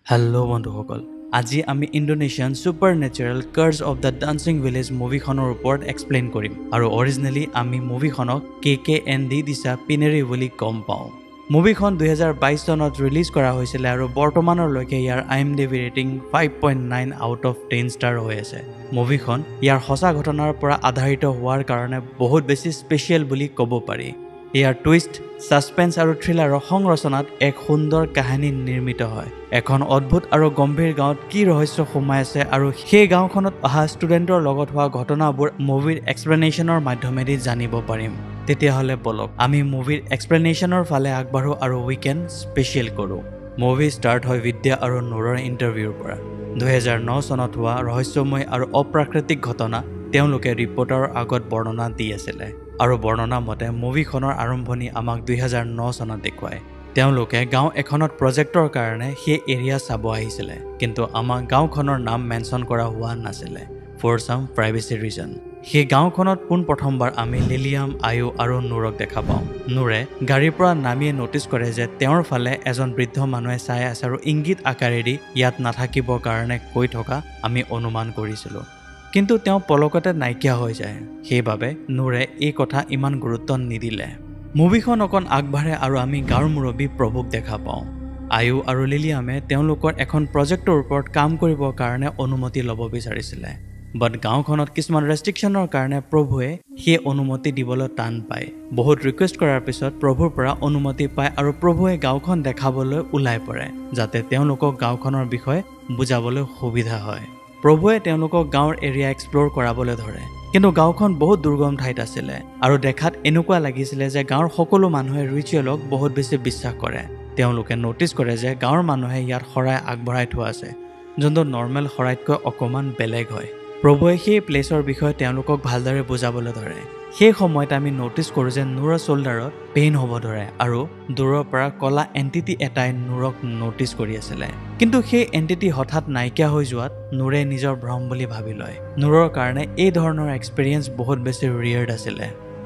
Hello' বন্ধুসকল, আজি আমি Indonesian super natural curse of the dancing village মুভিখনৰ ওপৰত এক্সপ্লেইন কৰিম আৰু অৰিজিনেলি আমি মুভিখনক KKN দিছা পিনেৰি বুলি গম পাওঁ। মুভিখন 2022 চনত ৰিলিজ কৰা হৈছিলে আৰু বৰ্তমানলৈকে ইয়াৰ IMDb rating 5.9 out of 10 star হৈ আছে। মুভিখন ইয়াৰ সঁচা ঘটনাৰ পৰা আধাৰিত হোৱাৰ কাৰণে বহুত বেছি স্পেচিয়েল বুলি ক'ব পাৰি। ইয়াৰ টুইষ্ট, সাসপেন্স আৰু থ্ৰিলাৰৰ সংৰচনাত এক সুন্দৰ কাহিনী নিৰ্মিত হয়। এখন অদ্ভুত আৰু গম্ভীৰ গাঁৱত কি ৰহস্য সোমাই আছে আৰু সেই গাঁওখনত অহা ষ্টুডেণ্টৰ লগত হোৱা ঘটনাবোৰ মুভিৰ এক্সপ্লেনেশ্যনৰ মাধ্যমেদি জানিব পাৰিম। তেতিয়াহ'লে বলক আমি মুভিৰ এক্সপ্লেনেশ্যনৰ ফালে আগবাঢ়ো আৰু উইকেণ্ড স্পেচিয়েল কৰোঁ। মুভি ষ্টাৰ্ট হয় বিদ্যা আৰু নুৰৰ ইণ্টাৰভিউৰ পৰা। 2009 চনত হোৱা ৰহস্যময় আৰু অপ্ৰাকৃতিক ঘটনা তেওঁলোকে ৰিপৰ্টাৰৰ আগত বৰ্ণনা দি আছিলে আৰু বৰ্ণনা মতে মুভিখনৰ আৰম্ভণি আমাক 2009 চনত দেখুৱায়। তেওঁলোকে গাঁও এখনত প্ৰজেক্টৰ কাৰণে সেই এৰিয়া চাব আহিছিলে, কিন্তু আমাক গাঁওখনৰ নাম মেনশ্যন কৰা হোৱা নাছিলে ফৰ চাম প্ৰাইভেচি ৰিজন। সেই গাঁওখনত পোনপ্ৰথমবাৰ আমি লিলিয়াম, আয়ু আৰু নুৰক দেখা পাওঁ। নুৰে গাড়ীৰ পৰা নামিয়ে ন'টিছ কৰে যে তেওঁৰ ফালে এজন বৃদ্ধ মানুহে চাই আছে আৰু ইংগিত আকাৰেদি ইয়াত নাথাকিবৰ কাৰণে কৈ থকা আমি অনুমান কৰিছিলোঁ, কিন্তু তেওঁ পলকতে নাইকিয়া হৈ যায়। সেইবাবে নুৰে এই কথা ইমান গুৰুত্ব নিদিলে। মুভিখন অকণ আগবাঢ়ে আৰু আমি গাঁৱৰ মুৰব্বী প্ৰভুক দেখা পাওঁ। আয়ু আৰু লিলিয়ামে তেওঁলোকৰ এখন প্ৰজেক্টৰ ওপৰত কাম কৰিবৰ কাৰণে অনুমতি ল'ব বিচাৰিছিলে, বাট গাঁওখনত কিছুমান ৰেষ্ট্ৰিকশ্যনৰ কাৰণে প্ৰভুৱে সেই অনুমতি দিবলৈ টান পায়। বহুত ৰিকুৱেষ্ট কৰাৰ পিছত প্ৰভুৰ পৰা অনুমতি পায় আৰু প্ৰভুৱে গাঁওখন দেখাবলৈ ওলাই পৰে, যাতে তেওঁলোকক গাঁওখনৰ বিষয়ে বুজাবলৈ সুবিধা হয়। প্ৰভুৱে তেওঁলোকক গাঁৱৰ এৰিয়া এক্সপ্ল'ৰ কৰাবলৈ ধৰে, কিন্তু গাঁওখন বহুত দুৰ্গম ঠাইত আছিলে আৰু দেখাত এনেকুৱা লাগিছিলে যে গাঁৱৰ সকলো মানুহে ৰিচুৱেলক বহুত বেছি বিশ্বাস কৰে। তেওঁলোকে ন'টিছ কৰে যে গাঁৱৰ মানুহে ইয়াত শৰাই আগবঢ়াই থোৱা আছে, যোনটো নৰ্মেল শৰাইতকৈ অকণমান বেলেগ হয়। প্ৰভুৱে সেই প্লেচৰ বিষয়ে তেওঁলোকক ভালদৰে বুজাবলৈ ধৰে। সেই সময়ত আমি ন'টিছ কৰোঁ যে নুৰৰ চল্ডাৰত পেইন হ'ব ধৰে আৰু দূৰৰ পৰা ক'লা এণ্টিটি এটাই নুৰক ন'টিছ কৰি আছিলে, কিন্তু সেই এণ্টিটি হঠাৎ নাইকিয়া হৈ যোৱাত নুৰে নিজৰ ভ্ৰম বুলি ভাবি লয়। নুৰৰ কাৰণে এই ধৰণৰ এক্সপিৰিয়েঞ্চ বহুত বেছি ৰিয়েৰ্ড আছিলে।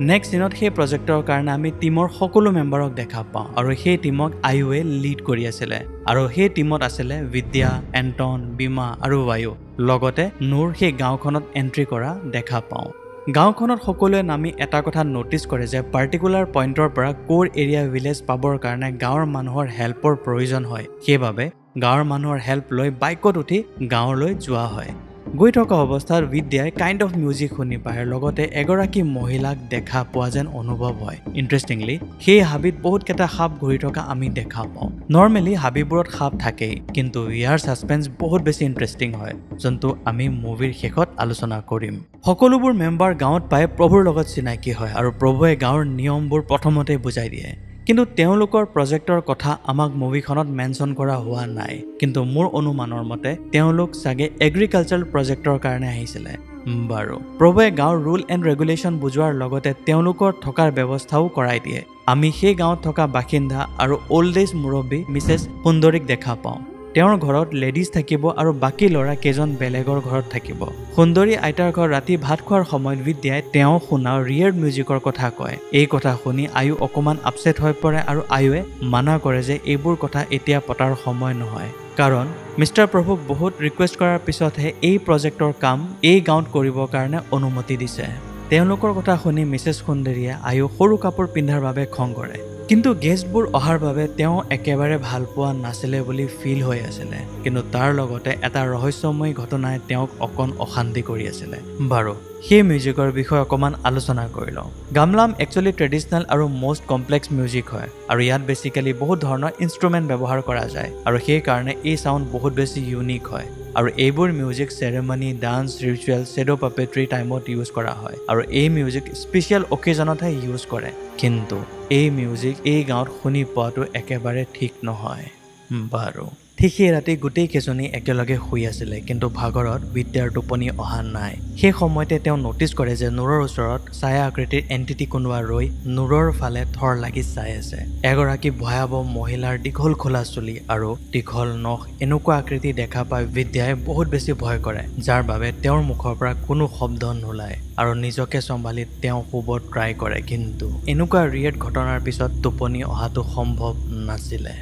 নেক্সট দিনত সেই প্ৰজেক্টৰ কাৰণে আমি টিমৰ সকলো মেম্বাৰক দেখা পাওঁ আৰু সেই টিমক আয়ুৱে লিড কৰি আছিলে আৰু সেই টিমত আছিলে বিদ্যা, এণ্টন, বিমা আৰু বায়ু। লগতে নুৰ সেই গাঁওখনত এণ্ট্ৰি কৰা দেখা পাওঁ। গাঁওখনত সকলোৱে নামি এটা কথা ন'টিছ কৰে যে পাৰ্টিকুলাৰ পইণ্টৰ পৰা ক'ৰ এৰিয়া ভিলেজ পাবৰ কাৰণে গাঁৱৰ মানুহৰ হেল্পৰ প্ৰয়োজন হয়। সেইবাবে গাঁৱৰ মানুহৰ হেল্প লৈ বাইকত উঠি গাঁৱলৈ যোৱা হয়। গৈ থকা অৱস্থাত বিদ্যাই কাইণ্ড অফ মিউজিক শুনি পায়, লগতে এগৰাকী মহিলাক দেখা পোৱা যেন অনুভৱ হয়। ইণ্টাৰেষ্টিংলি সেই হাবিত বহুতকেইটা সাপ ঘূৰি থকা আমি দেখা পাওঁ। নৰ্মেলি হাবিবোৰত সাপ থাকেই, কিন্তু ইয়াৰ ছাছপেন্স বহুত বেছি ইণ্টাৰেষ্টিং হয়, যোনটো আমি মুভিৰ শেষত আলোচনা কৰিম। সকলোবোৰ মেম্বাৰ গাঁৱত পাই প্ৰভুৰ লগত চিনাকি হয় আৰু প্ৰভুৱে গাঁৱৰ নিয়মবোৰ প্ৰথমতে বুজাই দিয়ে, কিন্তু তেওঁলোকৰ প্ৰজেক্টৰ কথা আমাক মুভিখনত মেনশ্যন কৰা হোৱা নাই। কিন্তু মোৰ অনুমানৰ মতে তেওঁলোক চাগে এগ্ৰিকালচাৰ প্ৰজেক্টৰ কাৰণে আহিছিলে। বাৰু, প্ৰভুৱে গাঁৱৰ ৰুল এণ্ড ৰেগুলেশ্যন বুজোৱাৰ লগতে তেওঁলোকৰ থকাৰ ব্যৱস্থাও কৰাই দিয়ে। আমি সেই গাঁৱত থকা বাসিন্দা আৰু অল্ড এজ মুৰব্বী মিছেছ সুন্দৰীক দেখা পাওঁ। তেওঁৰ ঘৰত লেডিজ থাকিব আৰু বাকী ল'ৰা কেইজন বেলেগৰ ঘৰত থাকিব। সুন্দৰী আইতাৰ ঘৰত ৰাতি ভাত খোৱাৰ সময়ত বিদ্যাই তেওঁ শুনা ৰিয়েৰ্ড মিউজিকৰ কথা কয়। এই কথা শুনি আয়ু অকণমান আপছেট হৈ পৰে আৰু আয়ুৱে মানা কৰে যে এইবোৰ কথা এতিয়া পতাৰ সময় নহয়, কাৰণ মিষ্টাৰ প্ৰভুক বহুত ৰিকুৱেষ্ট কৰাৰ পিছতহে এই প্ৰজেক্টৰ কাম এই গাঁৱত কৰিবৰ কাৰণে অনুমতি দিছে। তেওঁলোকৰ কথা শুনি মিছেছ সুন্দৰীয়ে আয়ুক সৰু কাপোৰ পিন্ধাৰ বাবে খং কৰে, কিন্তু গেষ্টবোৰ অহাৰ বাবে তেওঁ একেবাৰে ভাল পোৱা নাছিলে বুলি ফিল হৈ আছিলে, কিন্তু তাৰ লগতে এটা ৰহস্যময় ঘটনাই তেওঁক অকণ অশান্তি কৰি আছিলে। বাৰু, সেই মিউজিকৰ বিষয়ে অকণমান আলোচনা কৰি লওঁ। গামলাম একচুৱেলি ট্ৰেডিশ্যনেল আৰু মষ্ট কমপ্লেক্স মিউজিক হয় আৰু ইয়াত বেছিকেলি বহুত ধৰণৰ ইনষ্ট্ৰুমেণ্ট ব্যৱহাৰ কৰা যায় আৰু সেইকাৰণে এই চাউণ্ড বহুত বেছি ইউনিক হয় আৰু এইবোৰ music ceremony, dance, ritual, shadow puppetry টাইমত ইউজ কৰা হয় আৰু এই মিউজিক স্পেচিয়েল অকেজনতহে ইউজ কৰে। কিন্তু এই মিউজিক এই গাঁৱত শুনি পোৱাটো একেবাৰে ঠিক নহয়। বাৰু, ঠিক সেই ৰাতি গোটেইকেইজনী একেলগে শুই আছিলে, কিন্তু ভাগৰত বিদ্যাৰ টোপনি অহা নাই। সেই সময়তে তেওঁ ন'টিছ কৰে যে নুৰৰ ওচৰত ছায়া আকৃতিৰ এণ্টিটি কোনোবা ৰৈ নুৰৰ ফালে থৰ লাগি চাই আছে। এগৰাকী ভয়াৱহ মহিলাৰ দীঘল খোলা চুলি আৰু দীঘল নখ এনেকুৱা আকৃতি দেখা পাই বিদ্যাই বহুত বেছি ভয় কৰে, যাৰ বাবে তেওঁৰ মুখৰ পৰা কোনো শব্দ নোলায় আৰু নিজকে চম্ভালি তেওঁ শুব ট্ৰাই কৰে, কিন্তু এনেকুৱা ৰিয়েৰ্ড ঘটনাৰ পিছত টোপনি অহাটো সম্ভৱ নাছিলে।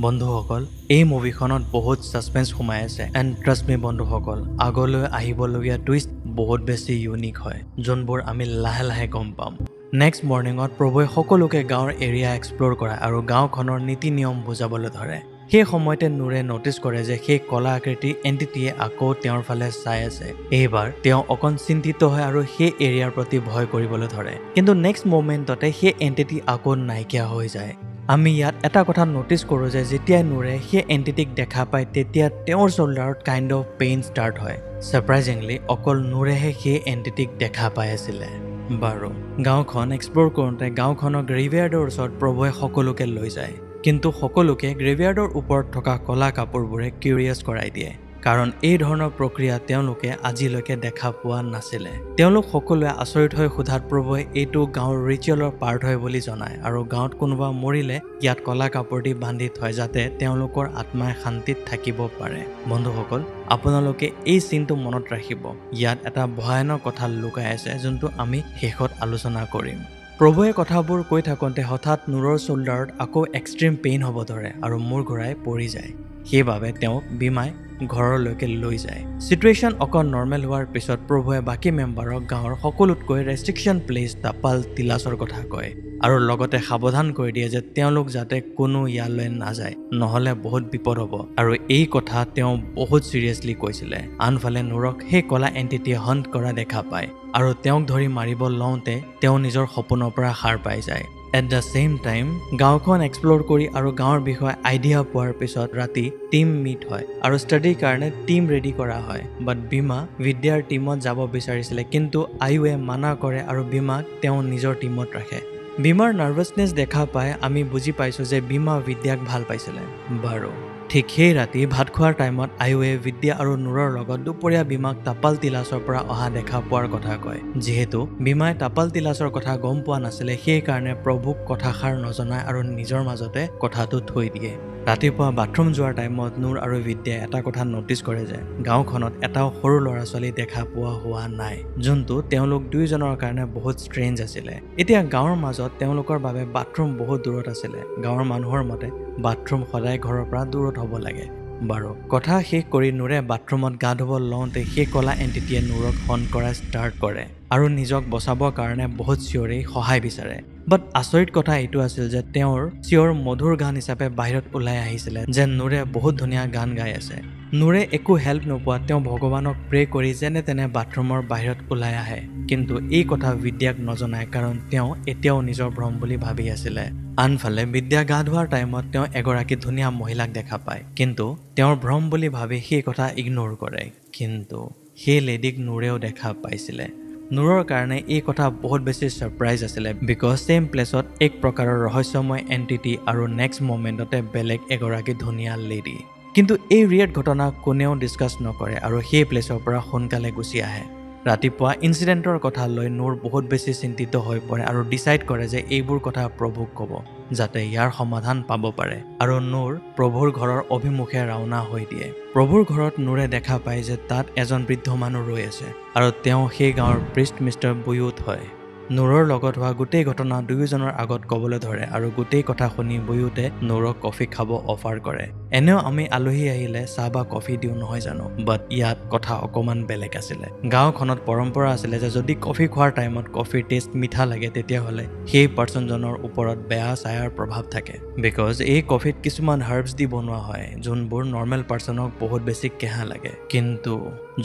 বন্ধুসকল এই মুভিখনত বহুত সাসপেন্স সোমাই আছে এণ্ড ট্ৰাষ্ট মি বন্ধুসকল আগলৈ আহিবলগীয়া টুইষ্ট বহুত বেছি ইউনিক হয় যোনবোৰ আমি লাহে লাহে গম পাম নেক্সট মৰ্নিঙত প্ৰভুৱে সকলোকে গাঁৱৰ এৰিয়া এক্সপ্ল'ৰ কৰা আৰু গাঁওখনৰ নীতি নিয়ম বুজাবলৈ ধৰে সেই সময়তে নূৰে নটিচ কৰে যে সেই কলা আকৃতিৰ এণ্টিটিয়ে আকৌ তেওঁৰ ফালে চাই আছে এইবাৰ তেওঁ অকণ চিন্তিত হয় আৰু সেই এৰিয়াৰ প্ৰতি ভয় কৰিবলৈ ধৰে কিন্তু নেক্সট মোমেণ্টতে সেই এণ্টিটি আকৌ নাইকিয়া হৈ যায় আমি ইয়াত এটা কথা নটিচ কৰোঁ যে যেতিয়া নূৰে সেই এণ্টিটিক দেখা পায় তেতিয়া তেওঁৰ শ্বল্ডাৰত কাইণ্ড অফ পেইন ষ্টাৰ্ট হয় ছাৰপ্ৰাইজিংলি অকল নূৰেহে সেই এণ্টিটিক দেখা পাই আছিলে বাৰু গাঁওখন এক্সপ্ল'ৰ কৰোঁতে গাঁওখনৰ গ্ৰেভয়াৰ্ডৰ ওচৰত প্ৰভুৱে সকলোকে লৈ যায় কিন্তু সকলোকে গ্ৰেভয়াৰ্ডৰ ওপৰত থকা কলা কাপোৰবোৰে কিউৰিয়াছ কৰাই দিয়ে কাৰণ এই ধৰণৰ প্ৰক্ৰিয়া তেওঁলোকে আজিলৈকে দেখা পোৱা নাছিলে তেওঁলোক সকলোৱে আচৰিত হৈ সোধাত প্ৰভুৱে এইটো গাঁৱৰ ৰিচুৱেলৰ পাৰ্ট হয় বুলি জনায় আৰু গাঁৱত কোনোবা মৰিলে ইয়াত কলা কাপোৰ দি বান্ধি থয় যাতে তেওঁলোকৰ আত্মাই শান্তিত থাকিব পাৰে বন্ধুসকল আপোনালোকে এই চিনটো মনত ৰাখিব ইয়াত এটা ভয়ানক কথা লুকাই আছে যোনটো আমি শেষত আলোচনা কৰিম প্ৰভুৱে কথাবোৰ কৈ থাকোঁতে হঠাৎ নূৰৰ শ্বল্ডাৰত আকৌ এক্সট্ৰিম পেইন হ'ব ধৰে আৰু মূৰ ঘূৰাই পৰি যায় সেইবাবে তেওঁক বিমাই ঘৰলৈকে লৈ যায় চিটুৱেশ্যন অকণ নৰ্মেল হোৱাৰ পিছত প্ৰভুৱে বাকী মেম্বাৰক গাঁৱৰ সকলোতকৈ ৰেষ্ট্ৰিকশ্যন প্লেচ তাপাল তিলাচৰ কথা কয় আৰু লগতে সাৱধান কৰি দিয়ে যে তেওঁলোক যাতে কোনো ইয়ালৈ নাযায় নহ'লে বহুত বিপদ হ'ব আৰু এই কথা তেওঁ বহুত চিৰিয়াছলি কৈছিলে আনফালে নূৰক সেই কলা এণ্টিটিয়ে হণ্ট কৰা দেখা পায় আৰু তেওঁক ধৰি মাৰিব লওঁতে তেওঁ নিজৰ সপোনৰ পৰা সাৰ পাই যায় এট দ্য ছেইম টাইম গাঁওখন এক্সপ্ল'ৰ কৰি আৰু গাঁৱৰ বিষয়ে আইডিয়া পোৱাৰ পিছত ৰাতি টিম মিট হয় আৰু ষ্টাডিৰ কাৰণে টিম ৰেডি কৰা হয় বাট বীমা বিদ্যাৰ টিমত যাব বিচাৰিছিলে কিন্তু আয়ুৱে মানা কৰে আৰু বীমাক তেওঁ নিজৰ টিমত ৰাখে বীমাৰ নাৰ্ভাছনেছ দেখা পাই আমি বুজি পাইছোঁ যে বীমা বিদ্যাক ভাল পাইছিলে বাৰু ঠিক সেই ৰাতি ভাত খোৱাৰ টাইমত আয়ুৱে বিদ্যা আৰু নূৰৰ লগত দুপৰীয়া বীমাক তাপাল তিলাচৰ পৰা অহা দেখা পোৱাৰ কথা কয় যিহেতু বীমাই তাপাল তিলাচৰ কথা গম পোৱা নাছিলে সেইকাৰণে প্ৰভুক কথাষাৰ নজনায় আৰু নিজৰ মাজতে কথাটো থৈ দিয়ে ৰাতিপুৱা বাথৰুম যোৱাৰ টাইমত নূৰ আৰু বিদ্যাই এটা কথা নটিচ কৰে যে গাঁওখনত এটাও সৰু ল'ৰা ছোৱালী দেখা পোৱা হোৱা নাই যোনটো তেওঁলোক দুয়োজনৰ কাৰণে বহুত ষ্ট্ৰেঞ্জ আছিলে এতিয়া গাঁৱৰ মাজত তেওঁলোকৰ বাবে বাথৰুম বহুত দূৰত আছিলে গাঁৱৰ মানুহৰ মতে বাথৰুম সদায় ঘৰৰ পৰা দূৰত হ'ব লাগে বাৰু কথা শেষ কৰি নূৰে বাথৰুমত গা ধুব লওঁতে সেই কলা এণ্টিটিয়ে নূৰক হণ্ট কৰা ষ্টাৰ্ট কৰে আৰু নিজক বচাবৰ কাৰণে বহুত চিঞৰি সহায় বিচাৰে বাট আচৰিত কথা এইটো আছিল যে তেওঁৰ চিঞৰ মধুৰ গান হিচাপে বাহিৰত ওলাই আহিছিলে যে নূৰে বহুত ধুনীয়া গান গাই আছে নূৰে একো হেল্প নোপোৱা তেওঁ ভগৱানক প্ৰে কৰি যেনে তেনে বাথৰুমৰ বাহিৰত ওলাই আহে কিন্তু এই কথা বিদ্যাক নজনায় কাৰণ তেওঁ এতিয়াও নিজৰ ভ্ৰম বুলি ভাবি আছিলে আনফালে বিদ্যা গা ধোৱাৰ টাইমত তেওঁ এগৰাকী ধুনীয়া মহিলাক দেখা পায় কিন্তু তেওঁৰ ভ্ৰম বুলি ভাবি সেই কথা ইগনোৰ কৰে কিন্তু সেই লেডিক নূৰেও দেখা পাইছিলে নূৰৰ কাৰণে এই কথা বহুত বেছি ছাৰপ্ৰাইজ আছিলে বিকজ ছেইম প্লেচত এক প্ৰকাৰৰ ৰহস্যময় এণ্টিটি আৰু নেক্সট মোমেণ্টতে বেলেগ এগৰাকী ধুনীয়া লেডি কিন্তু এই ৰিয়েট ঘটনা কোনেও ডিছকাছ নকৰে আৰু সেই প্লেচৰ পৰা সোনকালে গুচি আহে ৰাতিপুৱা ইনচিডেণ্টৰ কথা লৈ নূৰ বহুত বেছি চিন্তিত হৈ পৰে আৰু ডিচাইড কৰে যে এইবোৰ কথা প্ৰভুক ক'ব যাতে ইয়াৰ সমাধান পাব পাৰে আৰু নূৰ প্ৰভুৰ ঘৰৰ অভিমুখে ৰাওনা হৈ দিয়ে প্ৰভুৰ ঘৰত নূৰে দেখা পায় যে তাত এজন বৃদ্ধ মানুহ ৰৈ আছে আৰু তেওঁ সেই গাঁৱৰ প্ৰিষ্ট মিষ্টাৰ বুয়ুত হয় নূৰৰ লগত হোৱা গোটেই ঘটনা দুয়োজনৰ আগত ক'বলৈ ধৰে আৰু গোটেই কথা শুনি বুয়ুতে নূৰক কফি খাব অফাৰ কৰে এনেও আমি আলহী আহিলে চাহ বা কফি দিওঁ নহয় জানো বাট ইয়াত কথা অকমান বেলেগ আছিলে গাঁওখনত পৰম্পৰা আছিলে যে যদি কফি খোৱাৰ টাইমত কফিৰ টেষ্ট মিঠা লাগে তেতিয়াহ'লে সেই পাৰ্চনজনৰ ওপৰত বেয়া ছায়াৰ প্ৰভাৱ থাকে বিকজ এই কফিত কিছুমান হাৰ্বছ দি বনোৱা হয় যোনবোৰ নৰ্মেল পাৰ্চনক বহুত বেছি কেহা লাগে কিন্তু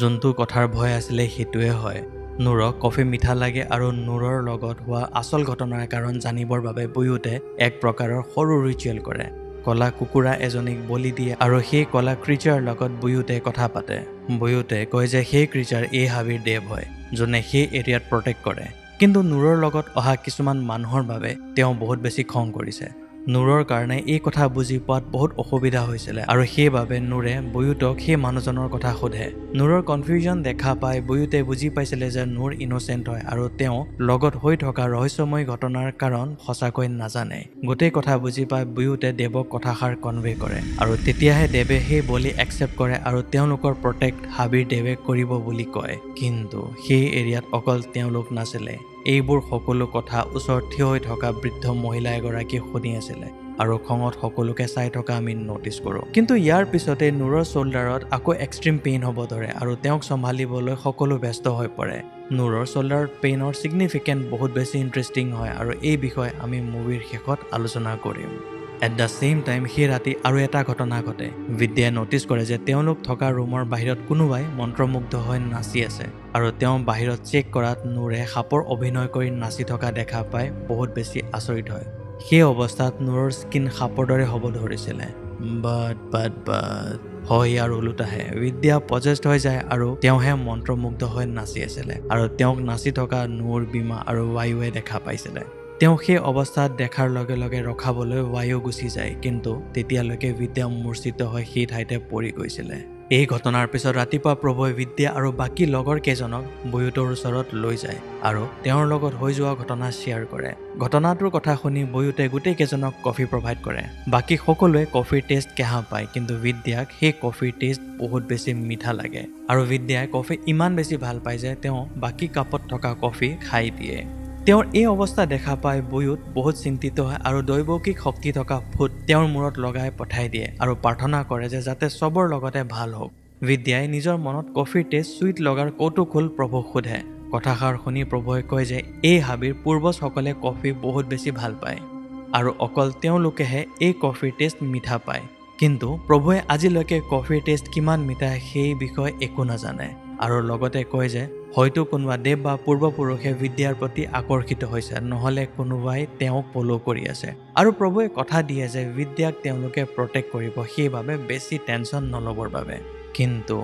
যোনটো কথাৰ ভয় আছিলে সেইটোৱে হয় নূৰক কফি মিঠা লাগে আৰু নূৰৰ লগত হোৱা আচল ঘটনাৰ কাৰণ জানিবৰ বাবে বুয়ুতে এক প্ৰকাৰৰ সৰু ৰিচুৱেল কৰে কলা কুকুৰা এজনীক বলি দিয়ে আৰু সেই কলা ক্ৰিচাৰ লগত বুয়ুতে কথা পাতে বুয়ুতে কয় যে সেই ক্ৰিচাৰ এই হাবিৰ দেৱ হয় যোনে সেই এৰিয়াত প্ৰটেক্ট কৰে কিন্তু নূৰৰ লগত অহা কিছুমান মানুহৰ বাবে তেওঁ বহুত বেছি খং কৰিছে নূৰৰ কাৰণে এই কথা বুজি পোৱাত বহুত অসুবিধা হৈছিলে আৰু সেইবাবে নূৰে বুয়ুতক সেই মানুহজনৰ কথা সোধে নূৰৰ কনফিউজন দেখা পাই বুয়ুতে বুজি পাইছিলে যে নূৰ ইন'চেণ্ট হয় আৰু তেওঁ লগত হৈ থকা ৰহস্যময় ঘটনাৰ কাৰণ সঁচাকৈ নাজানে গোটেই কথা বুজি পাই বুয়ুতে দেৱক কথাষাৰ কনভে কৰে আৰু তেতিয়াহে দেৱে সেই বলি একচেপ্ট কৰে আৰু তেওঁলোকৰ প্ৰটেক্ট হাবিৰ দেৱে কৰিব বুলি কয় কিন্তু সেই এৰিয়াত অকল তেওঁলোক নাছিলে এইবোৰ সকলো কথা ওচৰত থিয় হৈ থকা বৃদ্ধ মহিলা এগৰাকী শুনি আছিলে আৰু খঙত সকলোকে চাই থকা আমি নটিচ কৰোঁ কিন্তু ইয়াৰ পিছতে নুৰৰ শোল্ডাৰত আকৌ এক্সট্ৰিম পেইন হ'ব ধৰে আৰু তেওঁক চম্ভালিবলৈ সকলো ব্যস্ত হৈ পৰে নুৰৰ শোল্ডাৰত পেইনৰ ছিগনিফিকেণ্ট বহুত বেছি ইণ্টাৰেষ্টিং হয় আৰু এই বিষয়ে আমি মুভিৰ শেষত আলোচনা কৰিম এট দ্য ছেইম টাইম সেই ৰাতি আৰু এটা ঘটনা ঘটে বিদ্যাই নটিচ কৰে যে তেওঁলোক থকা ৰুমৰ বাহিৰত কোনোবাই মন্ত্ৰমুগ্ধ হৈ নাচি আছে আৰু তেওঁ বাহিৰত চেক কৰাত নুৰে সাপৰ অভিনয় কৰি নাচি থকা দেখা পাই বহুত বেছি আচৰিত হয় সেই অৱস্থাত নুৰৰ স্কিন সাপৰ দৰে হ'ব ধৰিছিলে বাট হয় আৰু ওলোটাহে বিদ্যা পজেষ্ট হৈ যায় আৰু তেওঁহে মন্ত্ৰমুগ্ধ হৈ নাচি আছিলে আৰু তেওঁক নাচি থকা নুৰ বীমা আৰু বায়ুৱে দেখা পাইছিলে তেওঁ সেই অৱস্থাত দেখাৰ লগে লগে ৰখাবলৈ বায়ু গুচি যায় কিন্তু তেতিয়ালৈকে বিদ্যা মূৰ্ছিত হৈ সেই ঠাইতে পৰি গৈছিলে এই ঘটনাৰ পিছত ৰাতিপুৱা প্ৰভুৱে বিদ্যা আৰু বাকী লগৰ কেইজনক বয়ুতৰ ওচৰত লৈ যায় আৰু তেওঁৰ লগত হৈ যোৱা ঘটনা শ্বেয়াৰ কৰে ঘটনাটোৰ কথা শুনি বয়ুতে গোটেই কেইজনক কফি প্ৰভাইড কৰে বাকী সকলোৱে কফিৰ টেষ্ট কেহা পায় কিন্তু বিদ্যাক সেই কফিৰ টেষ্ট বহুত বেছি মিঠা লাগে আৰু বিদ্যাই কফি ইমান বেছি ভাল পায় যে তেওঁ বাকী কাপত থকা কফি খাই দিয়ে তেওঁৰ এই অৱস্থা দেখা পাই বয়ুত বহুত চিন্তিত হয় আৰু দৈৱকিক শক্তি থকা ফুট তেওঁৰ মূৰত লগাই পঠাই দিয়ে আৰু প্ৰাৰ্থনা কৰে যে যাতে চবৰ লগতে ভাল হওক বিদ্যাই নিজৰ মনত কফিৰ টেষ্ট চুইট লগাৰ কৌতুক হ'ল প্ৰভুক সোধে কথাষাৰ শুনি প্ৰভুৱে কয় যে এই হাবিৰ পূৰ্বজসকলে কফি বহুত বেছি ভাল পায় আৰু অকল তেওঁলোকেহে এই কফিৰ টেষ্ট মিঠা পায় কিন্তু প্ৰভুৱে আজিলৈকে কফিৰ টেষ্ট কিমান মিঠা সেই বিষয়ে একো নাজানে আৰু লগতে কয় যে হয়তো কোনোবা দেৱ বা পূৰ্বপুৰুষে বিদ্যাৰ প্ৰতি আকৰ্ষিত হৈছে নহলে কোনোবাই তেওঁক ফলো কৰি আছে আৰু প্ৰভুৱে কথা দিয়ে যে বিদ্যাক তেওঁলোকে প্ৰটেক্ট কৰিব সেইবাবে বেছি টেনচন নলবৰ বাবে কিন্তু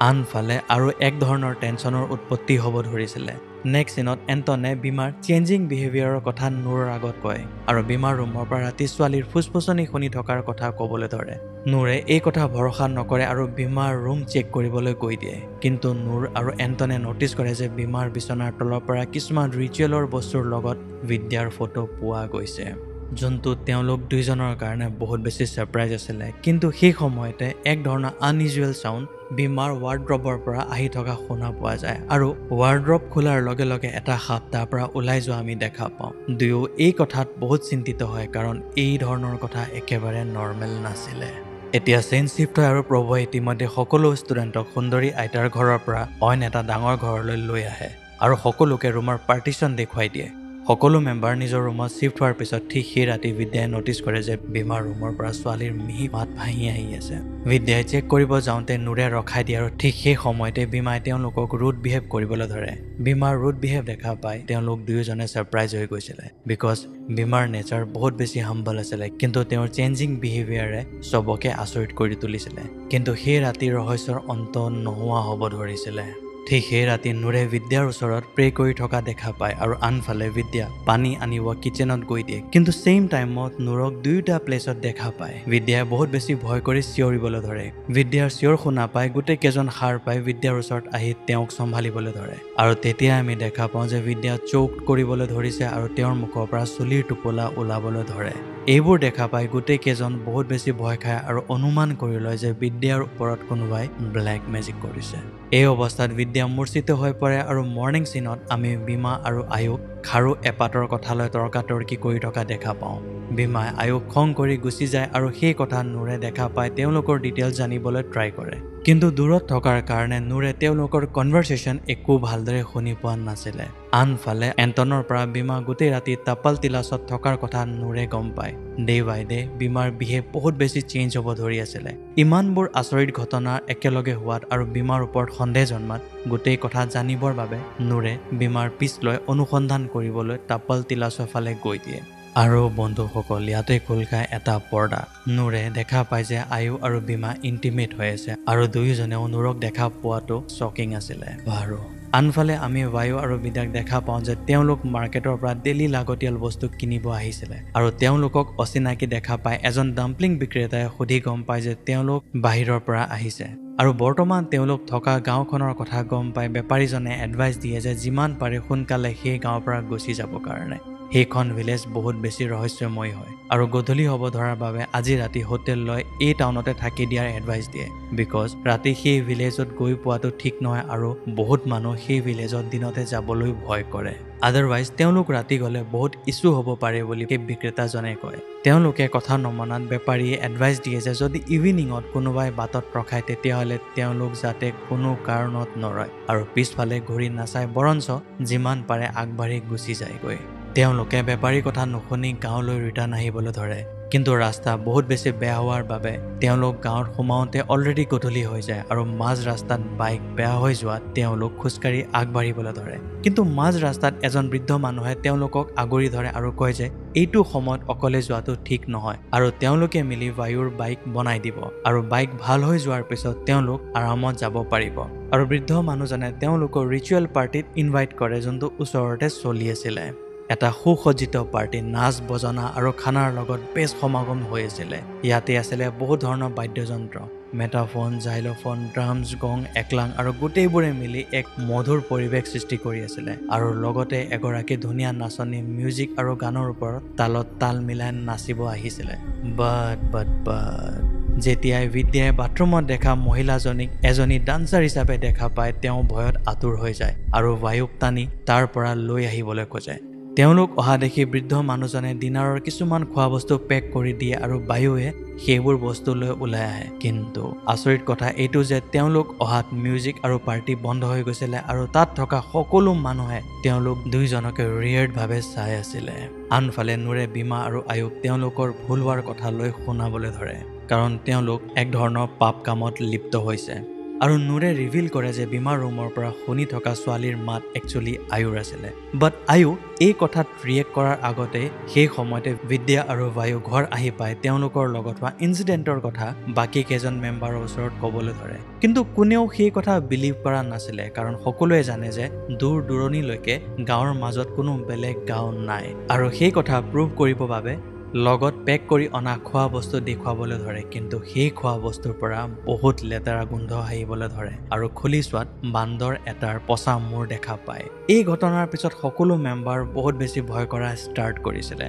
আনফালে আৰু এক ধৰণৰ টেনচনৰ উৎপত্তি হ'ব ধৰিছিলে নেক্সট সিনত এণ্টনে বীমাৰ চেঞ্জিং বিহেভিয়াৰৰ কথা নুৰৰ আগত কয় আৰু বীমাৰ ৰুমৰ পৰা ৰাতি ছোৱালীৰ ফুসফুসনি শুনি থকাৰ কথা ক'বলৈ ধৰে নুৰে এই কথা ভৰসা নকৰে আৰু বীমাৰ ৰুম চেক কৰিবলৈ গৈ দিয়ে কিন্তু নুৰ আৰু এণ্টনে নটিচ কৰে যে বীমাৰ বিচনাৰ তলৰ পৰা কিছুমান ৰিচুৱেলৰ বস্তুৰ লগত বিদ্যাৰ ফটো পোৱা গৈছে যোনটো তেওঁলোক দুইজনৰ কাৰণে বহুত বেছি সাৰপ্ৰাইজ আছিলে কিন্তু সেই সময়তে এক ধৰণৰ আনইউজুৱেল সাউণ্ড বীমাৰ ৱাৰ্ড্ৰবৰ পৰা আহি থকা শুনা পোৱা যায় আৰু ৱাৰ্ড্ৰব খোলাৰ লগে লগে এটা সাপ তাৰ পৰা ওলাই যোৱা আমি দেখা পাওঁ দুয়ো এই কথাত বহুত চিন্তিত হয় কাৰণ এই ধৰণৰ কথা একেবাৰে নৰ্মেল নাছিলে এতিয়া চেইন শিফ্ট হয় আৰু প্ৰভুৱে ইতিমধ্যে সকলো ষ্টুডেণ্টক সুন্দৰী আইতাৰ ঘৰৰ পৰা অইন এটা ডাঙৰ ঘৰলৈ লৈ আহে আৰু সকলোকে ৰুমৰ পাৰ্টিশ্যন দেখুৱাই দিয়ে সকলো মেম্বাৰ নিজৰ ৰুমত শিফ্ট হোৱাৰ পিছত ঠিক সেই ৰাতি বিদ্যাই নটিচ কৰে যে বীমাৰ ৰুমৰ পৰা ছোৱালীৰ মিহি মাত ভাঙি আহি আছে বিদ্যাই চেক কৰিব যাওঁতে নুৰে ৰখাই দিয়ে আৰু ঠিক সেই সময়তে বীমাই তেওঁলোকক ৰুড বিহেভ কৰিবলৈ ধৰে বীমাৰ ৰুড বিহেভ দেখা পাই তেওঁলোক দুয়োজনে ছাৰপ্ৰাইজ হৈ গৈছিলে বিকজ বীমাৰ নেচাৰ বহুত বেছি হাম্বল আছিলে কিন্তু তেওঁৰ চেঞ্জিং বিহেভিয়াৰে চবকে আচৰিত কৰি তুলিছিলে কিন্তু সেই ৰাতিৰ ৰহস্যৰ অন্ত নোহোৱা হ'ব ধৰিছিলে ঠিক সেই ৰাতি নুৰে বিদ্যাৰ ওচৰত প্ৰে কৰি থকা দেখা পায় আৰু আনফালে বিদ্যা পানী আনিব কিচেনত গৈ দিয়ে কিন্তু ছেইম টাইমত নুৰক দুয়োটা প্লেচত দেখা পায় বিদ্যাই বহুত বেছি ভয় কৰি চিঞৰিবলৈ ধৰে বিদ্যাৰ চিঞৰ শুনা পাই গোটেই কেইজন সাৰ পাই বিদ্যাৰ ওচৰত আহি তেওঁক চম্ভালিবলৈ ধৰে আৰু তেতিয়া আমি দেখা পাওঁ যে বিদ্যা চৌক কৰিবলৈ ধৰিছে আৰু তেওঁৰ মুখৰ পৰা চুলিৰ টোপোলা ওলাবলৈ ধৰে এইবোৰ দেখা পাই গোটেই কেইজন বহুত বেছি ভয় খায় আৰু অনুমান কৰি লয় যে বিদ্যাৰ ওপৰত কোনোবাই ব্লেক মেজিক কৰিছে এই অৱস্থাত বিদ্যা মূৰ্ছিত হৈ পৰে আৰু মৰ্ণিং সিনত আমি বীমা আৰু আয়ুক খাৰু এপাতৰ কথালৈ তৰ্কাতৰ্কি কৰি থকা দেখা পাওঁ বীমাই আয়ুক খং কৰি গুচি যায় আৰু সেই কথা নুৰে দেখা পাই তেওঁলোকৰ ডিটেইলছ জানিবলৈ ট্ৰাই কৰে কিন্তু দূৰত থকাৰ কাৰণে নুৰে তেওঁলোকৰ কনভাৰচেশ্যন একো ভালদৰে শুনি পোৱা নাছিলে আনফালে এণ্টনৰ পৰা বীমা গোটেই ৰাতি তাপাল তিলাচত থকাৰ কথা নুৰে গম পায় ডে বাই ডে বীমাৰ বিহেভ বহুত বেছি চেঞ্জ হ'ব ধৰি আছিলে ইমানবোৰ আচৰিত ঘটনা একেলগে হোৱাত আৰু বীমাৰ ওপৰত সন্দেহ জন্মাত গোটেই কথা জানিবৰ বাবে নুৰে বীমাৰ পিছ লৈ অনুসন্ধান কৰিবলৈ তাপাল তিলাচৰ ফালে গৈ দিয়ে আৰু বন্ধুসকল ইয়াতে খোল খাই এটা পৰ্দা নুৰে দেখা পায় যে আয়ু আৰু বীমা ইণ্টিমেট হৈ আছে আৰু দুয়োজনেও নুৰক দেখা পোৱাটো শ্বকিং আছিলে আৰু আনফালে আমি বায়ু আৰু বিদ্যাক দেখা পাওঁ যে তেওঁলোক মাৰ্কেটৰ পৰা ডেইলি লাগতিয়াল বস্তু কিনিব আহিছিলে আৰু তেওঁলোকক অচিনাকি দেখা পাই এজন ডাম্পলিং বিক্ৰেতাই সুধি গম পায় যে তেওঁলোক বাহিৰৰ পৰা আহিছে আৰু বৰ্তমান তেওঁলোক থকা গাঁওখনৰ কথা গম পাই বেপাৰীজনে এডভাইচ দিয়ে যে যিমান পাৰে সোনকালে সেই গাঁৱৰ পৰা গুচি যাব কাৰণে সেইখন ভিলেজ বহুত বেছি ৰহস্যময় হয় আৰু গধূলি হ'ব ধৰাৰ বাবে আজি ৰাতি হোটেল লৈ এই টাউনতে থাকি দিয়াৰ এডভাইচ দিয়ে বিকজ ৰাতি সেই ভিলেজত গৈ পোৱাটো ঠিক নহয় আৰু বহুত মানুহ সেই ভিলেজত দিনতে যাবলৈ ভয় কৰে আদাৰৱাইজ তেওঁলোক ৰাতি গ'লে বহুত ইছ্যু হ'ব পাৰে বুলি সেই বিক্ৰেতাজনে কয় তেওঁলোকে কথা নমনাত বেপাৰীয়ে এডভাইচ দিয়ে যে যদি ইভিনিঙত কোনোবাই বাটত ৰখায় তেতিয়াহ'লে তেওঁলোক যাতে কোনো কাৰণত নৰয় আৰু পিছফালে ঘূৰি নাচায় বৰঞ্চ যিমান পাৰে আগবাঢ়ি গুচি যায়গৈ তেওঁলোকে বেপাৰীৰ কথা নুশুনি গাঁৱলৈ ৰিটাৰ্ণ আহিবলৈ ধৰে কিন্তু ৰাস্তা বহুত বেছি বেয়া হোৱাৰ বাবে তেওঁলোক গাঁৱত সোমাওঁতে অলৰেডি গধূলি হৈ যায় আৰু মাজ ৰাস্তাত বাইক বেয়া হৈ যোৱাত তেওঁলোক খোজকাঢ়ি আগবাঢ়িবলৈ ধৰে কিন্তু মাজ ৰাস্তাত এজন বৃদ্ধ মানুহে তেওঁলোকক আগুৰি ধৰে আৰু কয় যে এইটো সময়ত অকলে যোৱাটো ঠিক নহয় আৰু তেওঁলোকে মিলি বায়ুৰ বাইক বনাই দিব আৰু বাইক ভাল হৈ যোৱাৰ পিছত তেওঁলোক আৰামত যাব পাৰিব আৰু বৃদ্ধ মানুহজনে তেওঁলোকক ৰিচুৱেল পাৰ্টিত ইনভাইট কৰে যোনটো ওচৰতে চলি আছিলে এটা সুসজ্জিত পাৰ্টি নাচ বজনা আৰু খানাৰ লগত বেছ সমাগম হৈ আছিলে ইয়াতে আছিলে বহুত ধৰণৰ বাদ্যযন্ত্ৰ মেটাফোন জাইলোফোন ড্ৰামছ গং একলাং আৰু গোটেইবোৰে মিলি এক মধুৰ পৰিৱেশ সৃষ্টি কৰি আছিলে আৰু লগতে এগৰাকী ধুনীয়া নাচনী মিউজিক আৰু গানৰ ওপৰত তালত তাল মিলাই নাচিব আহিছিলে বাট যেতিয়াই বিদ্যাই বাথৰুমত দেখা মহিলাজনীক এজনী ডান্সাৰ হিচাপে দেখা পায় তেওঁ ভয়ত আতুৰ হৈ যায় আৰু বায়ুক টানি তাৰ পৰা লৈ আহিবলৈ খোজে তেওঁলোক অহা দেখি বৃদ্ধ মানুহজনে ডিনাৰৰ কিছুমান খোৱা বস্তু পেক কৰি দিয়ে আৰু বায়ুৱে সেইবোৰ বস্তু লৈ ওলাই আহে কিন্তু আচৰিত কথা এইটো যে তেওঁলোক অহাত মিউজিক আৰু পাৰ্টি বন্ধ হৈ গৈছিলে আৰু তাত থকা সকলো মানুহে তেওঁলোক দুইজনকে ৰিয়েৰ্ডভাৱে চাই আছিলে আনফালে নুৰে বীমা আৰু আয়ুক তেওঁলোকৰ ভুল হোৱাৰ কথা লৈ শুনাবলৈ ধৰে কাৰণ তেওঁলোক এক ধৰণৰ পাপ কামত লিপ্ত হৈছে আৰু নুৰে ৰিভিল কৰে যে বীমাৰ ৰুমৰ পৰা শুনি থকা ছোৱালীৰ মাত একচুৱেলি আয়ুৰ আছিলে বাট আয়ু এই কথাত ৰিয়েক্ট কৰাৰ আগতে সেই সময়তে বিদ্যা আৰু বায়ু ঘৰ আহি পায় তেওঁলোকৰ লগত হোৱা ইনচিডেণ্টৰ কথা বাকী কেইজন মেম্বাৰৰ ওচৰত ক'বলৈ ধৰে কিন্তু কোনেও সেই কথা বিলিভ কৰা নাছিলে কাৰণ সকলোৱে জানে যে দূৰ দূৰণিলৈকে গাঁৱৰ মাজত কোনো বেলেগ গাঁও নাই আৰু সেই কথা প্ৰুভ কৰিবৰ বাবে লগত পেক কৰি অনা খোৱা বস্তু দেখুৱাবলৈ ধৰে কিন্তু সেই খোৱা বস্তুৰ পৰা বহুত লেতেৰা গোন্ধ আহিবলৈ ধৰে আৰু খুলি চোৱাত বান্দৰ এটাৰ পচা মূৰ দেখা পায় এই ঘটনাৰ পিছত সকলো মেম্বাৰ বহুত বেছি ভয় কৰা ষ্টাৰ্ট কৰিছিলে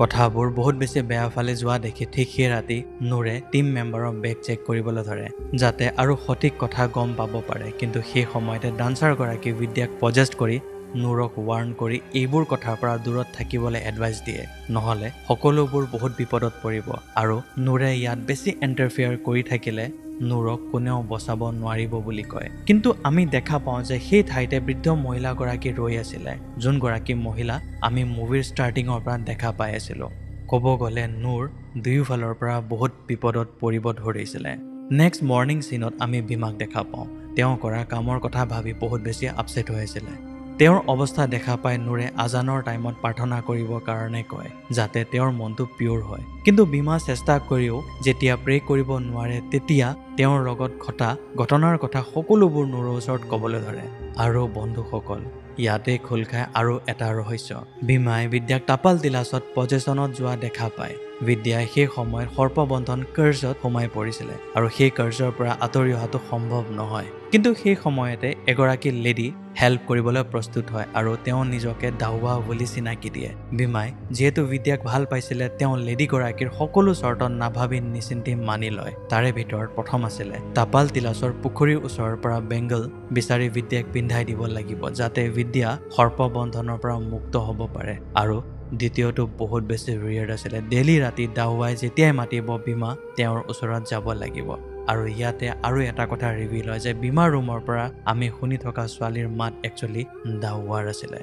কথাবোৰ বহুত বেছি বেয়া ফালে যোৱা দেখি ঠিক সেই ৰাতি নুৰে টিম মেম্বাৰৰ বেগ চেক কৰিবলৈ ধৰে যাতে আৰু সঠিক কথা গম পাব পাৰে কিন্তু সেই সময়তে ডান্সাৰগৰাকী বিদ্যাক পজেষ্ট কৰি নুৰক ৱাৰ্ণ কৰি এইবোৰ কথাৰ পৰা দূৰত থাকিবলৈ এডভাইচ দিয়ে নহ'লে সকলোবোৰ বহুত বিপদত পৰিব আৰু নুৰে ইয়াত বেছি ইণ্টাৰফেয়াৰ কৰি থাকিলে নুৰক কোনেও বচাব নোৱাৰিব বুলি কয় কিন্তু আমি দেখা পাওঁ যে সেই ঠাইতে বৃদ্ধ মহিলাগৰাকী ৰৈ আছিলে যোনগৰাকী মহিলা আমি মুভিৰ ষ্টাৰ্টিঙৰ পৰা দেখা পাই আছিলোঁ ক'ব গ'লে নুৰ দুয়োফালৰ পৰা বহুত বিপদত পৰিব ধৰিছিলে নেক্সট মৰ্ণিং চিনত আমি বীমাক দেখা পাওঁ তেওঁ কৰা কামৰ কথা ভাবি বহুত বেছি আপছেট হৈ আছিলে তেওঁৰ অৱস্থা দেখা পাই নুৰে আজানৰ টাইমত প্ৰাৰ্থনা কৰিবৰ কাৰণে কয় যাতে তেওঁৰ মনটো পিয়ৰ হয় কিন্তু বীমা চেষ্টা কৰিও যেতিয়া প্ৰে কৰিব নোৱাৰে তেতিয়া তেওঁৰ লগত ঘটা ঘটনাৰ কথা সকলোবোৰ নুৰৰ ওচৰত ক'বলৈ ধৰে আৰু বন্ধুসকল ইয়াতে খোল খায় আৰু এটা ৰহস্য বীমাই বিদ্যাক টাপাল তিলাচত পজেশ্যনত যোৱা দেখা পায় বিদ্যাই সেই সময়ত সৰ্পবন্ধন কাৰ্জত সোমাই পৰিছিলে আৰু সেই কাৰ্জৰ পৰা আঁতৰি অহাটো সম্ভৱ নহয় কিন্তু সেই সময়তে এগৰাকী লেডি হেল্প কৰিবলৈ প্ৰস্তুত হয় আৰু তেওঁ নিজকে দাউৱা বুলি চিনাকি দিয়ে বীমাই যিহেতু বিদ্যাক ভাল পাইছিলে তেওঁ লেডিগৰাকীৰ সকলো চৰ্ত নাভাবি নিচিন্তি মানি লয় তাৰে ভিতৰত প্ৰথম আছিলে টাপাল তিলাচৰ পুখুৰীৰ ওচৰৰ পৰা বেংগল বিচাৰি বিদ্যাক পিন্ধাই দিব লাগিব যাতে বিদ্যা সৰ্পবন্ধনৰ পৰা মুক্ত হ'ব পাৰে আৰু দ্বিতীয়টো বহুত বেছি ৰিয়েৰ্ড আছিলে ডেইলি ৰাতি দাউৱাই যেতিয়াই মাতিব বীমা তেওঁৰ ওচৰত যাব লাগিব আৰু ইয়াতে আৰু এটা কথা ৰিভিল হয় যে বীমাৰ ৰুমৰ পৰা আমি শুনি থকা ছোৱালীৰ মাত একচুৱেলি দাউৱাৰ আছিলে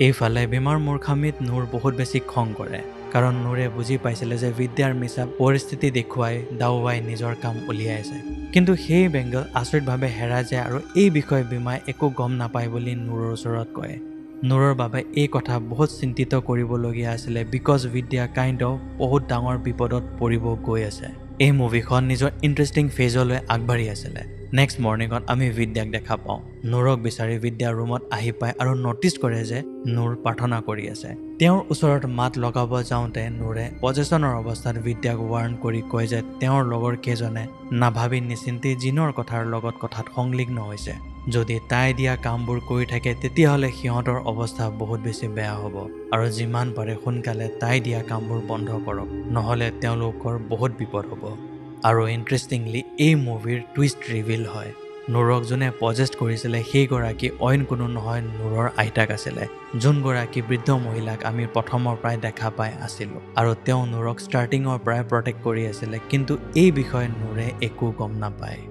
এইফালে বীমাৰ মূৰ্খামিত নুৰ বহুত বেছি খং কৰে কাৰণ নুৰে বুজি পাইছিলে যে বিদ্যাৰ মিছা পৰিস্থিতি দেখুৱাই দাউৱাই নিজৰ কাম উলিয়াইছে কিন্তু সেই বেংগল আচৰিতভাৱে হেৰাই যায় আৰু এই বিষয়ে বীমাই একো গম নাপায় বুলি নুৰৰ ওচৰত কয় নুৰৰ বাবে এই কথা বহুত চিন্তিত কৰিবলগীয়া আছিলে বিকজ বিদ্যা কাইণ্ড অফ বহুত ডাঙৰ বিপদত পৰিব গৈ আছে এই মুভিখন নিজৰ ইণ্টাৰেষ্টিং ফেজলৈ আগবাঢ়ি আছিলে নেক্সট মৰ্ণিঙত আমি বিদ্যাক দেখা পাওঁ নুৰক বিচাৰি বিদ্যাৰ ৰুমত আহি পায় আৰু নটিচ কৰে যে নুৰ প্ৰাৰ্থনা কৰি আছে তেওঁৰ ওচৰত মাত লগাব যাওঁতে নুৰে পজেশ্যনৰ অৱস্থাত বিদ্যাক ৱাৰ্ণ কৰি কয় যে তেওঁৰ লগৰ কেইজনে নাভাবি নিচিন্তি জিনৰ কথাৰ লগত কথাত সংলগ্ন হৈছে যদি তাই দিয়া কামবোৰ কৰি থাকে তেতিয়াহ'লে সিহঁতৰ অৱস্থা বহুত বেছি বেয়া হ'ব আৰু যিমান পাৰে সোনকালে তাই দিয়া কামবোৰ বন্ধ কৰক নহ'লে তেওঁলোকৰ বহুত বিপদ হ'ব আৰু ইণ্টাৰেষ্টিংলি এই মুভিৰ টুইষ্ট ৰিভিল হয় নূৰক যোনে পজেষ্ট কৰিছিলে সেইগৰাকী অইন কোনো নহয় নূৰৰ আইতাক আছিলে, যোনগৰাকী বৃদ্ধ মহিলাক আমি প্ৰথমৰ পৰাই দেখা পাই আছিলোঁ আৰু তেওঁ নূৰক ষ্টাৰ্টিঙৰ পৰাই প্ৰটেক্ট কৰি আছিলে, কিন্তু এই বিষয়ে নূৰে একো গম নাপায়।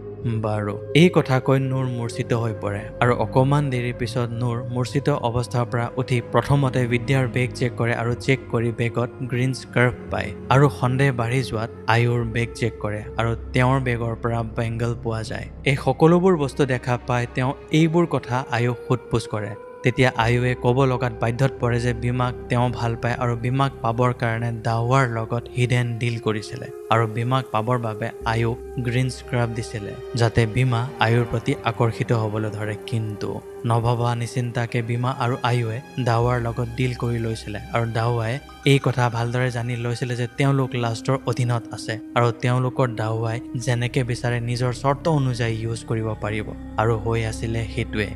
বাৰু এই কথা কৈ নূৰ মূৰ্ছিত হৈ পৰে আৰু অকণমান দেৰিৰ পিছত নূৰ মূৰ্ছিত অৱস্থাৰ পৰা উঠি প্ৰথমতে বিদ্যাৰ বেগ চেক কৰে আৰু চেক কৰি বেগত গ্ৰীণ স্কাৰ্ফ পায় আৰু সন্দেহ বাঢ়ি যোৱাত আয়ুৰ বেগ চেক কৰে আৰু তেওঁৰ বেগৰ পৰা বেংগল পোৱা যায়। এই সকলোবোৰ বস্তু দেখা পাই তেওঁ এইবোৰ কথা আয়ুক সোধপোছ কৰে। তেতিয়া আয়ুৱে ক'ব লগাত বাধ্যত পৰে যে বীমাক তেওঁ ভাল পায় আৰু বীমাক পাবৰ কাৰণে দাৱাৰ লগত হিডেন ডিল কৰিছিলে আৰু বীমাক পাবৰ বাবে আয়ুক গ্ৰীণ স্ক্ৰাব দিছিলে যাতে বীমা আয়ুৰ প্ৰতি আকৰ্ষিত হ'বলৈ ধৰে। কিন্তু নভবা নিচিন্তাকে বীমা আৰু আয়ুৱে দাৱাৰ লগত ডিল কৰি লৈছিলে আৰু দাৱাই এই কথা ভালদৰে জানি লৈছিলে যে তেওঁলোক লাষ্টৰ অধীনত আছে আৰু তেওঁলোকৰ দাৱাই যেনেকে বিচাৰে নিজৰ চৰ্ত অনুযায়ী ইউজ কৰিব পাৰিব আৰু হৈ আছিলে সেইটোৱে।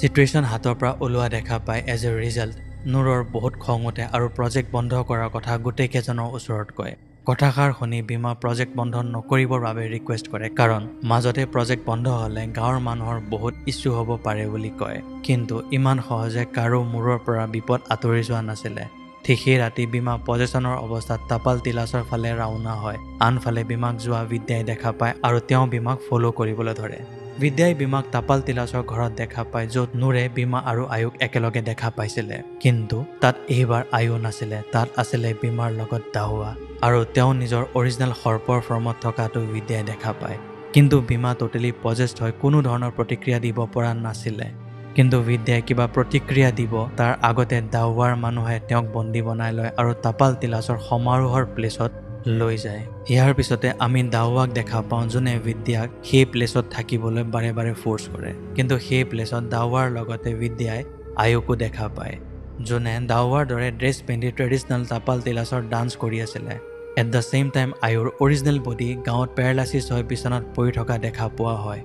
চিটুৱেশ্যন হাতৰ পৰা ওলোৱা দেখা পাই এজ এ ৰিজাল্ট নূৰৰ বহুত খং উঠে আৰু প্ৰজেক্ট বন্ধ কৰাৰ কথা গোটেইকেইজনৰ ওচৰত কয়। কথাষাৰ শুনি বীমা প্ৰজেক্ট বন্ধ নকৰিবৰ বাবে ৰিকুৱেষ্ট কৰে, কাৰণ মাজতে প্ৰজেক্ট বন্ধ হ'লে গাঁৱৰ মানুহৰ বহুত ইছ্যু হ'ব পাৰে বুলি কয়। কিন্তু ইমান সহজে কাৰো মূৰৰ পৰা বিপদ আঁতৰি যোৱা নাছিলে। ঠিক সেই ৰাতি বীমা পজেশ্যনৰ অৱস্থাত তাপাল তিলাচৰ ফালে ৰাওনা হয়। আনফালে বীমাক যোৱা বিদ্যাই দেখা পায় আৰু তেওঁ বীমাক ফ'ল' কৰিবলৈ ধৰে। বিদ্যাই বীমাক তাপাল তিলাচৰ ঘৰত দেখা পায়, য'ত নূৰে বীমা আৰু আয়ুক একেলগে দেখা পাইছিলে। কিন্তু তাত এইবাৰ আয়ু নাছিলে, তাত আছিলে বীমাৰ লগত দাৱা আৰু তেওঁ নিজৰ অৰিজিনেল সৰ্পৰ ফৰ্মত থকাটো বিদ্যাই দেখা পায়। কিন্তু বীমা টোটেলি পজেষ্ট হৈ কোনো ধৰণৰ প্ৰতিক্ৰিয়া দিব পৰা নাছিলে। কিন্তু বিদ্যাই কিবা প্ৰতিক্ৰিয়া দিব তাৰ আগতে দাৱাৰ মানুহে তেওঁক বন্দী বনাই লয় আৰু তাপাল তিলাচৰ সমাৰোহৰ প্লেচত লৈ যায়। ইয়াৰ পিছতে আমি দাৱাক দেখা পাওঁ, যোনে বিদ্যাক সেই প্লেচত থাকিবলৈ বাৰে বাৰে ফ'ৰ্চ কৰে। কিন্তু সেই প্লেচত দাৱাৰ লগতে বিদ্যাই আয়ুকো দেখা পায়, যোনে দাৱাৰ দৰে ড্ৰেছ পিন্ধি ট্ৰেডিশ্যনেল তাপাল তিলাচৰ ডান্স কৰি আছিলে। এট দ্য ছেইম টাইম আয়ুৰ অৰিজিনেল বডি গাঁৱত পেৰালাইচিছ হৈ বিচনাত পৰি থকা দেখা পোৱা হয়।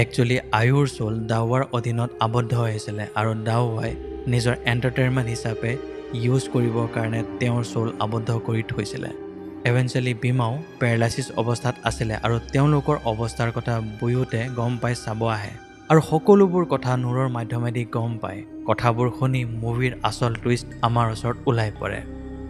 একচুৱেলি আয়ুৰ চোল দাৱাৰ অধীনত আবদ্ধ হৈ আছিলে আৰু দাৱাই নিজৰ এণ্টাৰটেইনমেণ্ট হিচাপে ইউজ কৰিবৰ কাৰণে তেওঁৰ চোল আবদ্ধ কৰি থৈছিলে। ইভেঞ্চুৱেলি বীমাও পেৰালাইচিছ অৱস্থাত আছিলে আৰু তেওঁলোকৰ অৱস্থাৰ কথা বুয়ুতে গম পাই চাব আহে আৰু সকলোবোৰ কথা নূৰৰ মাধ্যমেদি গম পায়। কথাবোৰ শুনি মুভিৰ আচল টুইষ্ট আমাৰ ওচৰত ওলাই পৰে।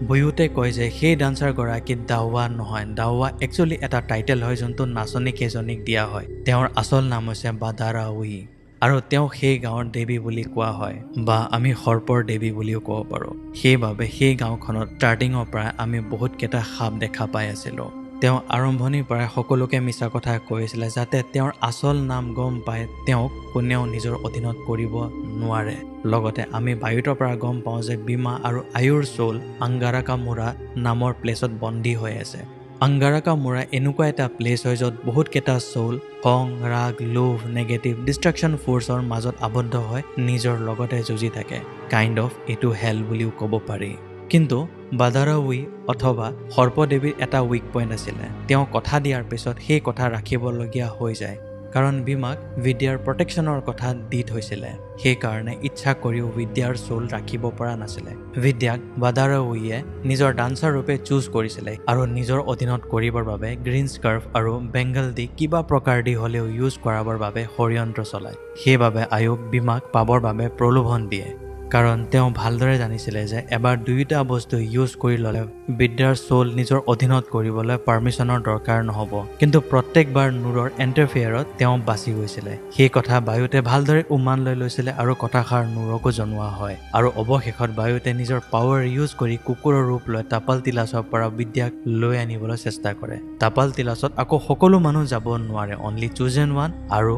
বুয়ুতে কয় যে সেই ডান্সাৰগৰাকী দাৱা নহয়, দাৱা একচুৱেলি এটা টাইটেল হয় যোনটো নাচনীকেইজনীক দিয়া হয়। তেওঁৰ আচল নাম হৈছে বাদাৰাউই আৰু তেওঁ সেই গাঁৱৰ দেৱী বুলি কোৱা হয়, বা আমি সৰ্পৰ দেৱী বুলিও ক'ব পাৰোঁ। সেইবাবে সেই গাঁওখনত ষ্টাৰ্টিঙৰ পৰা আমি বহুতকেইটা সাপ দেখা পাই আছিলোঁ। তেওঁ আৰম্ভণিৰ পৰাই সকলোকে মিছা কথা কৈছিলে যাতে তেওঁৰ আচল নাম গম পাই তেওঁক কোনেও নিজৰ অধীনত কৰিব নোৱাৰে। লগতে আমি বায়ুতৰ পৰা গম পাওঁ যে বীমা আৰু আয়ুৰ চোল আংগাৰাকামুৰা নামৰ প্লেচত বন্দী হৈ আছে। আংগাৰাকামুৰা এনেকুৱা এটা প্লেচ হয় য'ত বহুতকেইটা চোল খং, ৰাগ, লোভ, নেগেটিভ, ডিষ্ট্ৰাকশ্যন ফ'ৰ্চৰ মাজত আবদ্ধ হৈ নিজৰ লগতে যুঁজি থাকে। কাইণ্ড অফ এইটো হেল বুলিও ক'ব পাৰি। কিন্তু বাদাৰাউই অথবা সৰ্পদেৱীৰ এটা উইক পইণ্ট আছিলে। তেওঁ কথা দিয়াৰ পিছত সেই কথা ৰাখিবলগীয়া হৈ যায়, কাৰণ বীমাক বিদ্যাৰ প্ৰটেকশ্যনৰ কথা দি থৈছিলে। সেইকাৰণে ইচ্ছা কৰিও বিদ্যাৰ চোল ৰাখিব পৰা নাছিলে। বিদ্যাক বাদাৰাউইয়ে নিজৰ ডান্সাৰ ৰূপে চুজ কৰিছিলে আৰু নিজৰ অধীনত কৰিবৰ বাবে গ্ৰীণ স্কাৰ্ফ আৰু বেংগল দি কিবা প্ৰকাৰ দি হ'লেও ইউজ কৰাবৰ বাবে ষড়যন্ত্ৰ চলায়। সেইবাবে আয়ুক বীমাক পাবৰ বাবে প্ৰলোভন দিয়ে, কাৰণ তেওঁ ভালদৰে জানিছিলে যে এবাৰ দুয়োটা বস্তু ইউজ কৰি ল'লে বিদ্যাৰ চোল নিজৰ অধীনত কৰিবলৈ পাৰ্মিশ্যনৰ দৰকাৰ নহ'ব। কিন্তু প্ৰত্যেকবাৰ নূৰৰ এণ্টাৰফেয়াৰত তেওঁ বাচি গৈছিলে। সেই কথা বায়ুতে ভালদৰে উমান লৈ লৈছিলে আৰু কথাষাৰ নূৰকো জনোৱা হয়। আৰু অৱশেষত বায়ুতে নিজৰ পাৱাৰ ইউজ কৰি কুকুৰৰ ৰূপ লৈ তাপাল তিলাচৰ পৰা বিদ্যাক লৈ আনিবলৈ চেষ্টা কৰে। তাপাল তিলাচত আকৌ সকলো মানুহ যাব নোৱাৰে, অনলি চুজেন ওৱান আৰু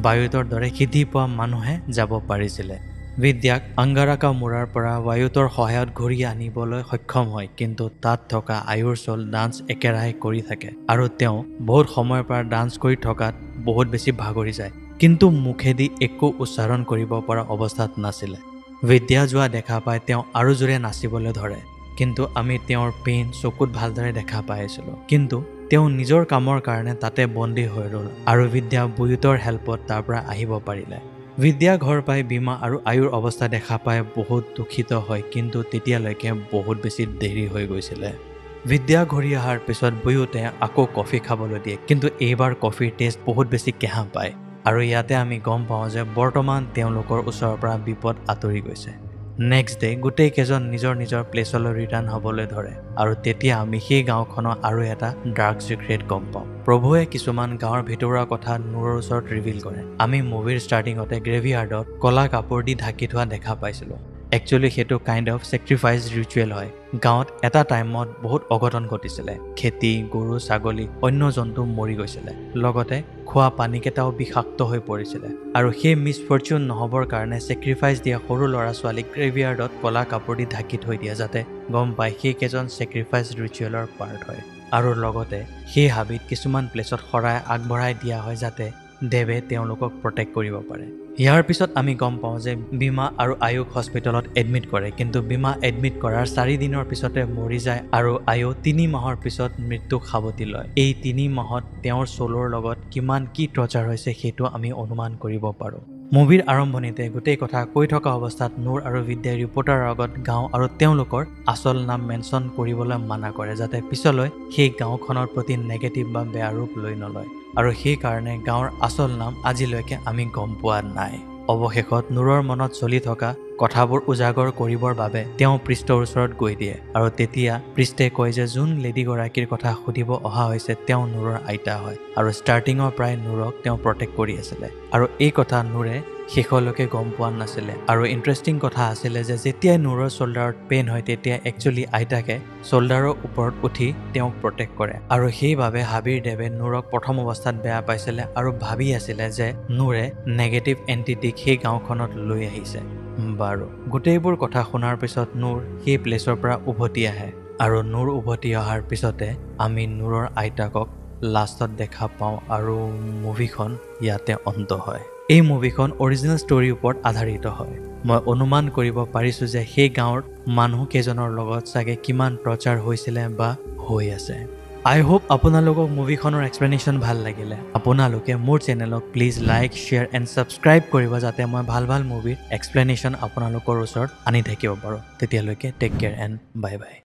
বায়ুতৰ দৰে সিদ্ধি পোৱা মানুহে যাব পাৰিছিলে। বিদ্যাক আংগাৰাকামুৰাৰ পৰা বায়ুতৰ সহায়ত ঘূৰি আনিবলৈ সক্ষম হয়, কিন্তু তাত থকা আয়ুৰ চোল ডান্স একেৰাহে কৰি থাকে আৰু তেওঁ বহুত সময়ৰ পৰা ডান্স কৰি থকাত বহুত বেছি ভাগৰি যায়, কিন্তু মুখেদি একো উচ্চাৰণ কৰিব পৰা অৱস্থাত নাছিলে। বিদ্যা যোৱা দেখা পাই তেওঁ আৰু জোৰে নাচিবলৈ ধৰে, কিন্তু আমি তেওঁৰ পেইন চকুত ভালদৰে দেখা পাই আছিলোঁ। কিন্তু তেওঁ নিজৰ কামৰ কাৰণে তাতে বন্দী হৈ ৰ'ল আৰু বিদ্যা বুয়ুতৰ হেল্পত তাৰ পৰা আহিব পাৰিলে। বিদ্যা ঘৰ পাই বীমা আৰু আয়ুৰ অৱস্থা দেখা পাই বহুত দুখিত হয়, কিন্তু তেতিয়ালৈকে বহুত বেছি দেৰি হৈ গৈছিলে। বিদ্যা ঘূৰি অহাৰ পিছত বুয়ুতে আকৌ কফি খাবলৈ দিয়ে, কিন্তু এইবাৰ কফিৰ টেষ্ট বহুত বেছি কেঁহা পায় আৰু ইয়াতে আমি গম পাওঁ যে বৰ্তমান তেওঁলোকৰ ওচৰৰ পৰা বিপদ আঁতৰি গৈছে। নেক্সট ডে গোটেই কেইজন নিজৰ নিজৰ প্লেচলৈ ৰিটাৰ্ণ হ'বলৈ ধৰে আৰু তেতিয়া আমি সেই গাঁওখনৰ আৰু এটা ডাৰ্ক চিক্ৰেট গম পাওঁ। প্ৰভুৱে কিছুমান গাঁৱৰ ভিতৰুৱা কথা নূৰৰ ওচৰত ৰিভিল কৰে। আমি মুভিৰ ষ্টাৰ্টিঙতে গ্ৰেভিয়াৰ্ডত ক'লা কাপোৰ দি ঢাকি থোৱা দেখা পাইছিলোঁ। একচুৱেলি সেইটো কাইণ্ড অফ ছেক্ৰিফাইচ ৰিচুৱেল হয়। গাঁৱত এটা টাইমত বহুত অঘটন ঘটিছিলে। খেতি, গৰু, ছাগলী, অন্য জন্তু মৰি গৈছিলে। লগতে খোৱা পানীকেইটাও বিষাক্ত হৈ পৰিছিলে। আৰু সেই মিছফৰ্চুন নহ'বৰ কাৰণে ছেক্ৰিফাইচ দিয়া সৰু ল'ৰা ছোৱালীক গ্ৰেভিয়াৰ্ডত ক'লা কাপোৰ দি ঢাকি থৈ দিয়ে, যাতে গম পায় সেইকেইজন ছেক্ৰিফাইচ ৰিচুৱেলৰ পাৰ্ট হয়। আৰু লগতে সেই হাবিত কিছুমান প্লেচত শৰাই আগবঢ়াই দিয়া হয় যাতে দেৱে তেওঁলোকক প্ৰটেক্ট কৰিব পাৰে। ইয়াৰ পিছত আমি গম পাওঁ যে বীমা আৰু আয়ুক হস্পিটেলত এডমিট কৰে, কিন্তু বীমা এডমিট কৰাৰ 4 দিনৰ পিছতে মৰি যায় আৰু আয়ু 3 মাহৰ পিছত মৃত্যুক সাৱটি লয়। এই 3 মাহত তেওঁৰ চোলৰ লগত কিমান কি টৰ্চাৰ হৈছে সেইটো আমি অনুমান কৰিব পাৰোঁ। মুভিৰ আৰম্ভণিতে গোটেই কথা কৈ থকা অৱস্থাত নূৰ আৰু বিদ্যাই ৰিপৰ্টাৰৰ আগত গাঁও আৰু তেওঁলোকৰ আচল নাম মেনশ্যন কৰিবলৈ মানা কৰে, যাতে পিছলৈ সেই গাঁওখনৰ প্ৰতি নেগেটিভ বা বেয়া ৰূপ লৈ নলয়। আৰু সেইকাৰণে গাঁৱৰ আচল নাম আজিলৈকে আমি গম পোৱা নাই। অৱশেষত নূৰৰ মনত চলি থকা কথাবোৰ উজাগৰ কৰিবৰ বাবে তেওঁ পৃষ্ঠৰ ওচৰত গৈ দিয়ে আৰু তেতিয়া পৃষ্ঠে কয় যে যোন লেডিগৰাকীৰ কথা সুধিব অহা হৈছে তেওঁ নূৰৰ আইতা হয় আৰু ষ্টাৰ্টিঙৰ পৰাই নূৰক তেওঁ প্ৰটেক্ট কৰি আছিলে। আৰু এই কথা নূৰে শেষলৈকে গম পোৱা নাছিলে। আৰু ইণ্টাৰেষ্টিং কথা আছিলে যে যেতিয়াই নূৰৰ শ্বল্ডাৰত পেইন হয় তেতিয়া একচুৱেলি আইতাকে শ্বল্ডাৰৰ ওপৰত উঠি তেওঁক প্ৰটেক্ট কৰে। আৰু সেইবাবে হাবিৰ দেৱে নূৰক প্ৰথম অৱস্থাত বেয়া পাইছিলে আৰু ভাবি আছিলে যে নূৰে নেগেটিভ এণ্টিটিক সেই গাঁওখনত লৈ আহিছে। বাৰু গোটেইবোৰ কথা শুনাৰ পিছত নূৰ সেই প্লেচৰ পৰা উভতি আহে আৰু নূৰ উভতি অহাৰ পিছতে আমি নূৰৰ আইতাকক লাষ্টত দেখা পাওঁ আৰু মুভিখন ইয়াতে অন্ত হয়। এই মুভিখন অৰিজিনেল ষ্টৰীৰ ওপৰত আধাৰিত হয়। মই অনুমান কৰিব পাৰিছোঁ যে সেই গাঁৱৰ মানুহ কেইজনৰ লগত চাগে কিমান টৰ্চাৰ হৈছিলে বা হৈ আছে। আই হোপ আপোনালোকক মুভিখনৰ এক্সপ্লেনেশ্যন ভাল লাগিলে। আপোনালোকে মোৰ চেনেলক please like, share and subscribe কৰিব, যাতে মই ভাল ভাল মুভিৰ এক্সপ্লেনেশ্যন আপোনালোকৰ ওচৰত আনি থাকিব পাৰোঁ। তেতিয়ালৈকে take care and bye by.